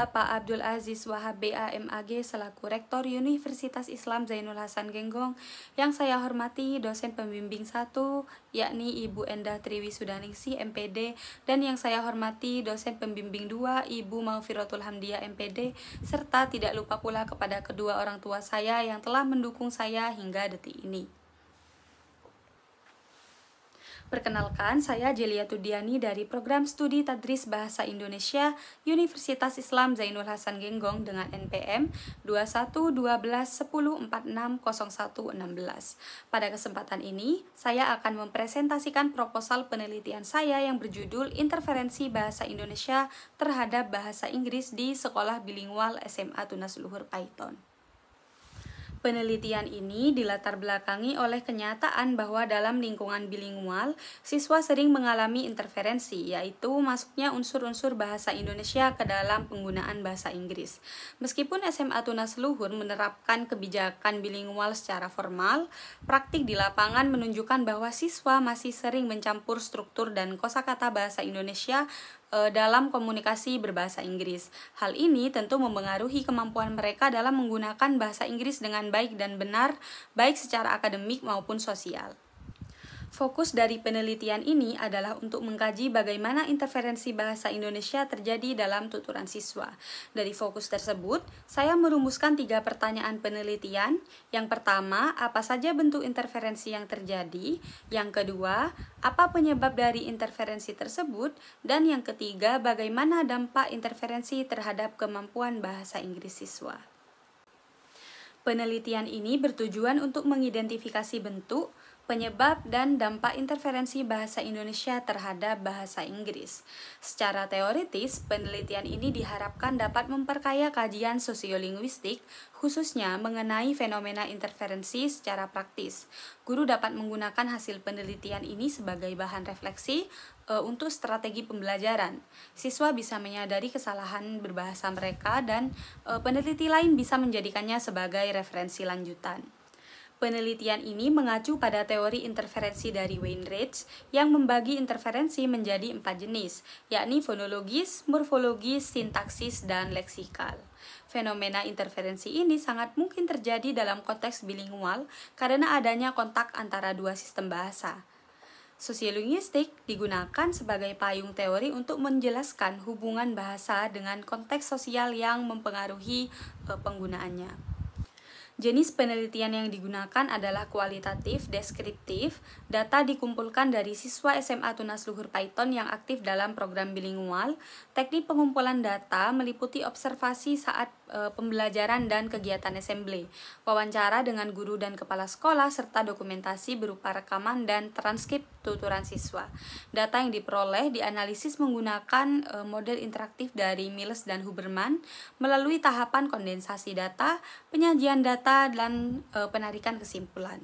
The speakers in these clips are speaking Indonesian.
Bapak Abdul Aziz Wahab BAMAG selaku Rektor Universitas Islam Zainul Hasan Genggong, yang saya hormati dosen pembimbing 1 yakni Ibu Endah Triwisudaningsih MPD, dan yang saya hormati dosen pembimbing 2 Ibu Maufirotul Hamdiah MPD, serta tidak lupa pula kepada kedua orang tua saya yang telah mendukung saya hingga detik ini. Perkenalkan, saya Jeliatudiani dari Program Studi Tadris Bahasa Indonesia Universitas Islam Zainul Hasan Genggong dengan NPM 211210460116. Pada kesempatan ini, saya akan mempresentasikan proposal penelitian saya yang berjudul Interferensi Bahasa Indonesia terhadap Bahasa Inggris di Sekolah Bilingual SMA Tunas Luhur Paiton. Penelitian ini dilatar belakangi oleh kenyataan bahwa dalam lingkungan bilingual, siswa sering mengalami interferensi, yaitu masuknya unsur-unsur bahasa Indonesia ke dalam penggunaan bahasa Inggris. Meskipun SMA Tunas Luhur menerapkan kebijakan bilingual secara formal, praktik di lapangan menunjukkan bahwa siswa masih sering mencampur struktur dan kosakata bahasa Indonesia dalam komunikasi berbahasa Inggris. Hal ini tentu mempengaruhi kemampuan mereka dalam menggunakan bahasa Inggris dengan baik dan benar, baik secara akademik maupun sosial. Fokus dari penelitian ini adalah untuk mengkaji bagaimana interferensi bahasa Indonesia terjadi dalam tuturan siswa. Dari fokus tersebut, saya merumuskan 3 pertanyaan penelitian. Yang pertama, apa saja bentuk interferensi yang terjadi? Yang kedua, apa penyebab dari interferensi tersebut? Dan yang ketiga, bagaimana dampak interferensi terhadap kemampuan bahasa Inggris siswa? Penelitian ini bertujuan untuk mengidentifikasi bentuk, penyebab, dan dampak interferensi bahasa Indonesia terhadap bahasa Inggris. Secara teoritis, penelitian ini diharapkan dapat memperkaya kajian sosiolinguistik, khususnya mengenai fenomena interferensi secara praktis. Guru dapat menggunakan hasil penelitian ini sebagai bahan refleksi untuk strategi pembelajaran. Siswa bisa menyadari kesalahan berbahasa mereka, dan peneliti lain bisa menjadikannya sebagai referensi lanjutan. Penelitian ini mengacu pada teori interferensi dari Weinreich yang membagi interferensi menjadi 4 jenis, yakni fonologis, morfologis, sintaksis, dan leksikal. Fenomena interferensi ini sangat mungkin terjadi dalam konteks bilingual karena adanya kontak antara dua sistem bahasa. Sosiolinguistik digunakan sebagai payung teori untuk menjelaskan hubungan bahasa dengan konteks sosial yang mempengaruhi penggunaannya. Jenis penelitian yang digunakan adalah kualitatif, deskriptif. Data dikumpulkan dari siswa SMA Tunas Luhur Paiton yang aktif dalam program bilingual. Teknik pengumpulan data meliputi observasi saat pembelajaran dan kegiatan assembly, wawancara dengan guru dan kepala sekolah, serta dokumentasi berupa rekaman dan transkrip tuturan siswa. Data yang diperoleh dianalisis menggunakan model interaktif dari Miles dan Huberman melalui tahapan kondensasi data, penyajian data, dan penarikan kesimpulan.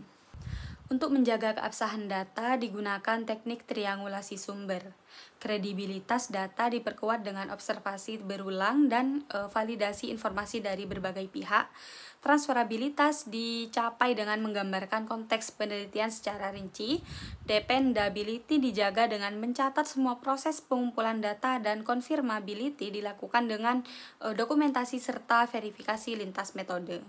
Untuk menjaga keabsahan data digunakan teknik triangulasi sumber. Kredibilitas data diperkuat dengan observasi berulang dan validasi informasi dari berbagai pihak. Transferabilitas dicapai dengan menggambarkan konteks penelitian secara rinci. Dependability dijaga dengan mencatat semua proses pengumpulan data, dan confirmability dilakukan dengan dokumentasi serta verifikasi lintas metode.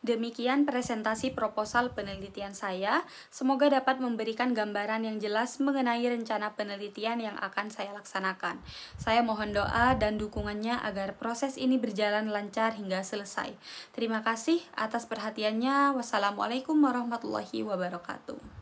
Demikian presentasi proposal penelitian saya. Semoga dapat memberikan gambaran yang jelas mengenai rencana penelitian yang akan saya laksanakan. Saya mohon doa dan dukungannya agar proses ini berjalan lancar hingga selesai. Terima kasih atas perhatiannya. Wassalamualaikum warahmatullahi wabarakatuh.